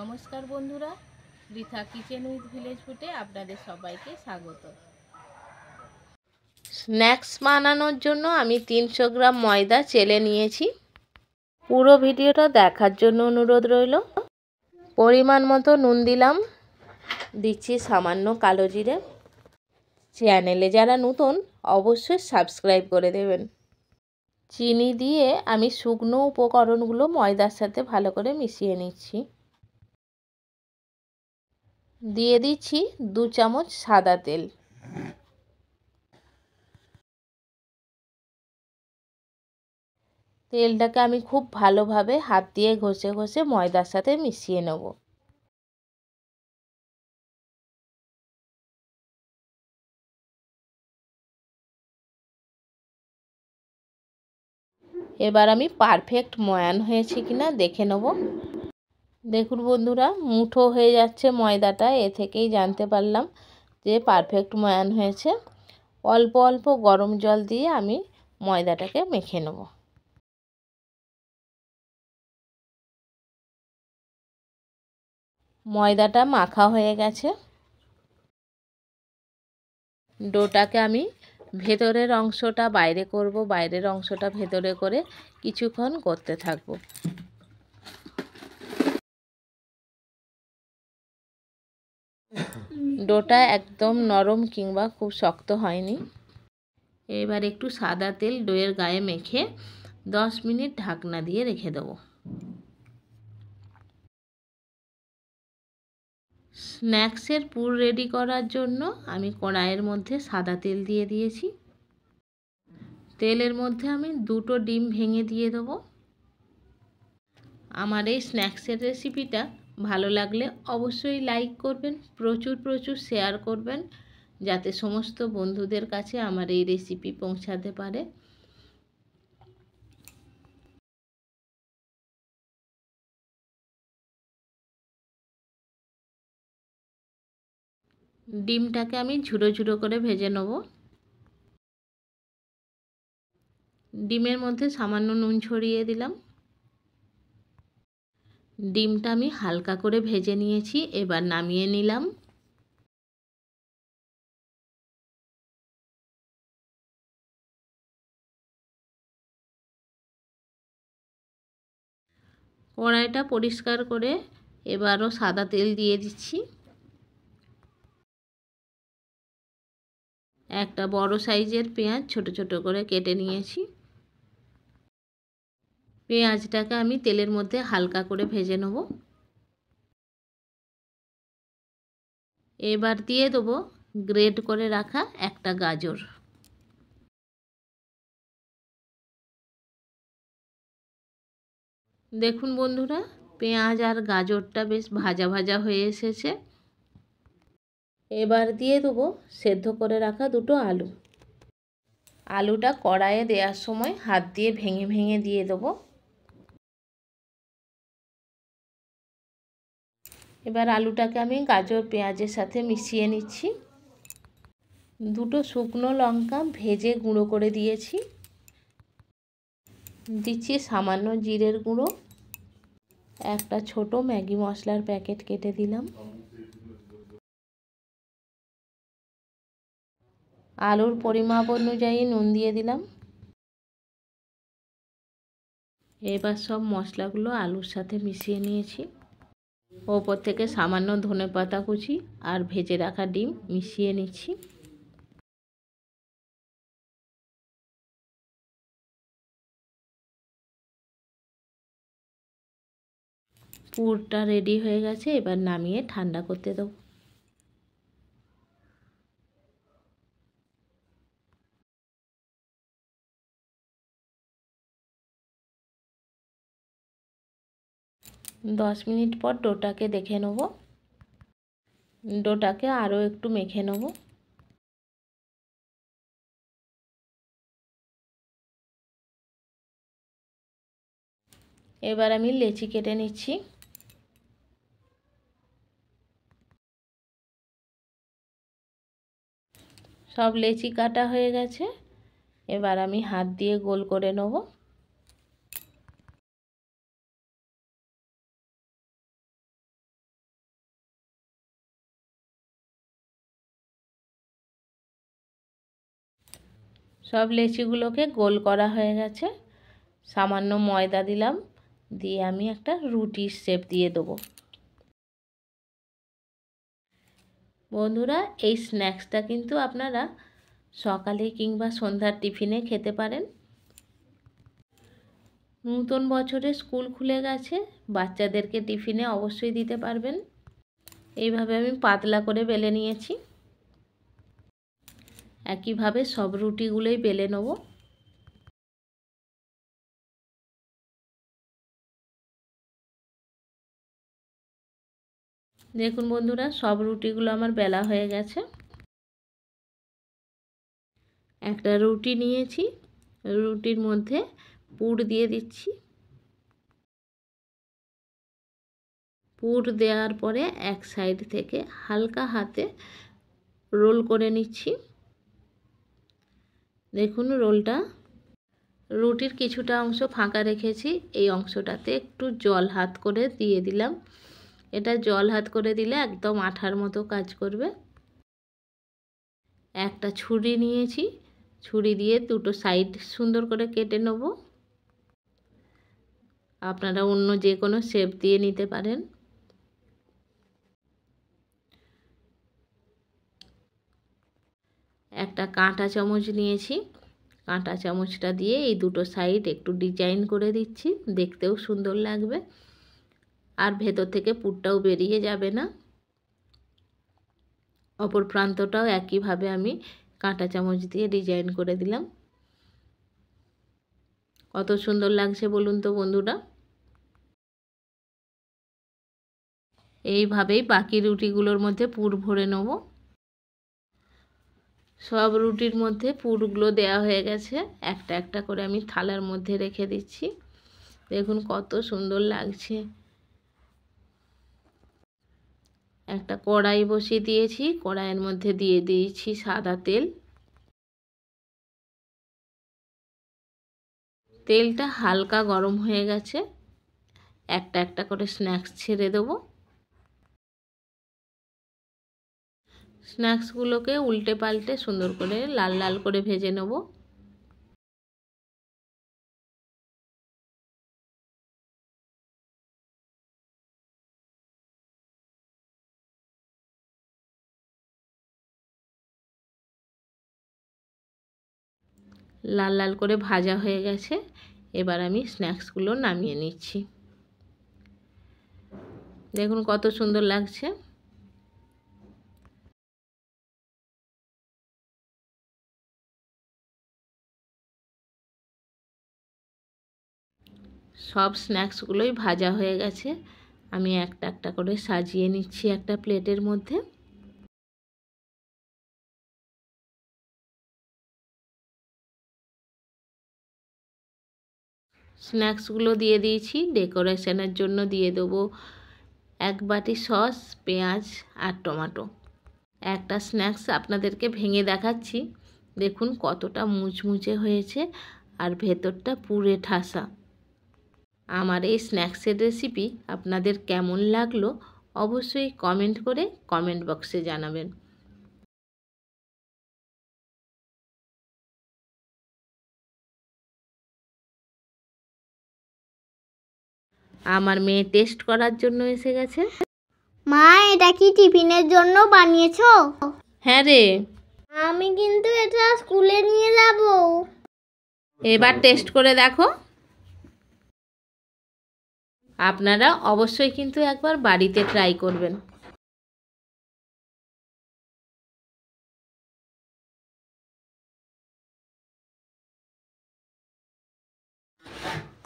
নমস্কার বন্ধুরা, রিথা kitchen with village ফুডে আপনাদের সবাইকে স্বাগত। স্ন্যাক্স বানানোর জন্য আমি 300 গ্রাম ময়দা চেলে নিয়েছি। পুরো ভিডিওটা দেখার জন্য অনুরোধ রইল। পরিমাণ মতো নুন দিলাম, দিচ্ছি সামান্য কালো জিরে। চ্যানেলে যারা নতুন অবশ্যই সাবস্ক্রাইব করে দেবেন। চিনি দিয়ে আমি শুকনো উপকরণগুলো ময়দার সাথে ভালো করে মিশিয়ে নিচ্ছি। দিয়ে দিচ্ছি 2 চামচ সাদা তেল। তেলটাকে আমি খুব ভালোভাবে হাত দিয়ে ঘষে ঘষে ময়দার সাথে মিশিয়ে নেব। এবার আমি পারফেক্ট ময়ান হয়েছে কিনা দেখে নেব। দেখুন বন্ধুরা, মুঠো হয়ে যাচ্ছে ময়দাটা, এ থেকেই জানতে পারলাম যে পারফেক্ট ময়ান হয়েছে। অল্প অল্প গরম জল দিয়ে আমি ময়দাটাকে মেখে নেব। ময়দাটা মাখা হয়ে গেছে। ডোটাকে আমি ভেতরের অংশটা বাইরে করব, বাইরের অংশটা ভেতরে করে কিছুক্ষণ করতে থাকব। ডোটা একদম নরম কিংবা খুব শক্ত হয়নি। এবার একটু সাদা তেল ডোয়ের গায়ে মেখে 10 মিনিট ঢাকনা দিয়ে রেখে দেব। স্ন্যাক্সের পুর রেডি করার জন্য আমি কড়াইয়ের মধ্যে সাদা তেল দিয়ে দিয়েছি। তেলের মধ্যে আমি 2টো ডিম ভেঙে দিয়ে দেব। আমার এই স্ন্যাক্সের রেসিপিটা ভালো লাগলে অবশ্যই লাইক করবেন, প্রচুর প্রচুর শেয়ার করবেন, যাতে সমস্ত বন্ধুদের কাছে আমার এই রেসিপি পৌঁছাতে পারে। ডিমটাকে আমি ঝুড়ো ঝুড়ো করে ভেজে নেব। ডিমের মধ্যে সামান্য নুন ছড়িয়ে দিলাম। ডিমটা আমি হালকা করে ভেজে নিয়েছি, এবার নামিয়ে নিলাম। কড়াইটা পরিষ্কার করে এবারও সাদা তেল দিয়ে দিচ্ছি। একটা বড় সাইজের পেঁয়াজ ছোট ছোট করে কেটে নিয়েছি। পেঁয়াজটাকে আমি তেলের মধ্যে হালকা করে ভেজে নেব। এবার দিয়ে দেবো গ্রেট করে রাখা একটা গাজর। দেখুন বন্ধুরা, পেঁয়াজ আর গাজরটা বেশ ভাজা ভাজা হয়ে এসেছে। এবার দিয়ে দেবো সেদ্ধ করে রাখা 2টো আলু। আলুটা কড়াইয়ে দেওয়ার সময় হাত দিয়ে ভেঙে ভেঙে দিয়ে দেবো। এবার আলুটাকে আমি গাজর পেঁয়াজের সাথে মিশিয়ে নিচ্ছি। 2টো শুকনো লঙ্কা ভেজে গুঁড়ো করে দিয়েছি। দিচ্ছি সামান্য জিরের গুঁড়ো। একটা ছোট ম্যাগি মশলার প্যাকেট কেটে দিলাম। আলুর পরিমাপ অনুযায়ী নুন দিয়ে দিলাম। এবার সব মশলাগুলো আলুর সাথে মিশিয়ে নিয়েছি। ওপর থেকে সামান্য ধনেপাতা কুচি আর ভেজে রাখা ডিম মিশিয়ে নিচ্ছি। পুরটা রেডি হয়ে গেছে, এবার নামিয়ে ঠান্ডা করতে দেবো। দশ মিনিট পর ডোটাকে দেখে নেব। ডোটাকে আরও একটু মেখে নেব। এবার আমি লেচি কেটে নিচ্ছি। সব লেচি কাটা হয়ে গেছে। এবার আমি হাত দিয়ে গোল করে নেব। সব লেচিগুলোকে গোল করা হয়ে গেছে। সামান্য ময়দা দিলাম, দিয়ে আমি একটা রুটির শেপ দিয়ে দেবো। বন্ধুরা, এই স্ন্যাক্সটা কিন্তু আপনারা সকালে কিংবা সন্ধ্যার টিফিনে খেতে পারেন। নতুন বছরে স্কুল খুলে গেছে, বাচ্চাদেরকে টিফিনে অবশ্যই দিতে পারবেন। এইভাবে আমি পাতলা করে বেলে নিয়েছি। একইভাবে সব রুটিগুলোই বেলে নেব। দেখুন বন্ধুরা, সব রুটিগুলো আমার বেলা হয়ে গেছে। একটা রুটি নিয়েছি, রুটির মধ্যে পুর দিয়ে দিচ্ছি। পুর দেওয়ার পরে এক সাইড থেকে হালকা হাতে রোল করে নিচ্ছি। দেখুন রোলটা, রুটির কিছুটা অংশ ফাঁকা রেখেছি, এই অংশটাতে একটু জল হাত করে দিয়ে দিলাম। এটা জল হাত করে দিলে একদম আঠার মতো কাজ করবে। একটা ছুরি নিয়েছি, ছুরি দিয়ে দুটো সাইড সুন্দর করে কেটে নেব। আপনারা অন্য যে কোনো শেপ দিয়ে নিতে পারেন। একটা কাঁটা চামচ নিয়েছি, কাঁটা চামচটা দিয়ে এই দুটো সাইড একটু ডিজাইন করে দিচ্ছি, দেখতেও সুন্দর লাগবে আর ভেতর থেকে পুরটাও বেরিয়ে যাবে না। অপর প্রান্তটাও একইভাবে আমি কাঁটা চামচ দিয়ে ডিজাইন করে দিলাম। কত সুন্দর লাগছে বলুন তো বন্ধুরা। এইভাবেই বাকি রুটিগুলোর মধ্যে পুর ভরে নেব। সব রুটির মধ্যে পুরগুলো দেওয়া হয়ে গেছে, একটা একটা করে আমি থালার মধ্যে রেখে দিচ্ছি। দেখুন কত সুন্দর লাগছে। একটা কড়াই বসিয়ে দিয়েছি, কড়াইয়ের মধ্যে দিয়ে দিয়েছি সাদা তেল। তেলটা হালকা গরম হয়ে গেছে, একটা একটা করে স্ন্যাক্স ছেড়ে দেবো। স্ন্যাক্সগুলোকে উল্টে পাল্টে সুন্দর করে লাল লাল করে ভেজে নেব। লাল লাল করে ভাজা হয়ে গেছে, এবার আমি স্ন্যাক্সগুলো নামিয়ে নিচ্ছি। দেখুন কত সুন্দর লাগছে। সব স্ন্যাক্সগুলোই ভাজা হয়ে গেছে, আমি একটা একটা করে সাজিয়ে নিচ্ছি একটা প্লেটের মধ্যে। স্ন্যাক্সগুলো দিয়ে দিয়েছি, ডেকোরেশনের জন্য দিয়ে দেবো এক বাটি সস, পেঁয়াজ আর টমেটো। একটা স্ন্যাক্স আপনাদেরকে ভেঙে দেখাচ্ছি, দেখুন কতটা মুচমুচে হয়েছে আর ভেতরটা পুরে ঠাসা। আমার এই স্ন্যাক্সের রেসিপি আপনাদের কেমন লাগলো অবশ্যই কমেন্ট করে কমেন্ট বক্সে জানাবেন। আমার মেয়ে টেস্ট করার জন্য এসে গেছে। মা, এটা কি টিফিনের জন্য বানিয়েছো? হ্যাঁ রে, আমি কিন্তু এটা স্কুলে নিয়ে যাব। এবার টেস্ট করে দেখো। আপনারা অবশ্যই কিন্তু একবার বাড়িতে ট্রাই করবেন।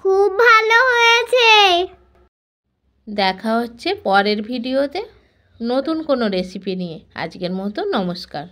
খুব ভালো হয়েছে। দেখা হচ্ছে পরের ভিডিওতে নতুন কোনো রেসিপি নিয়ে। আজকের মতো নমস্কার।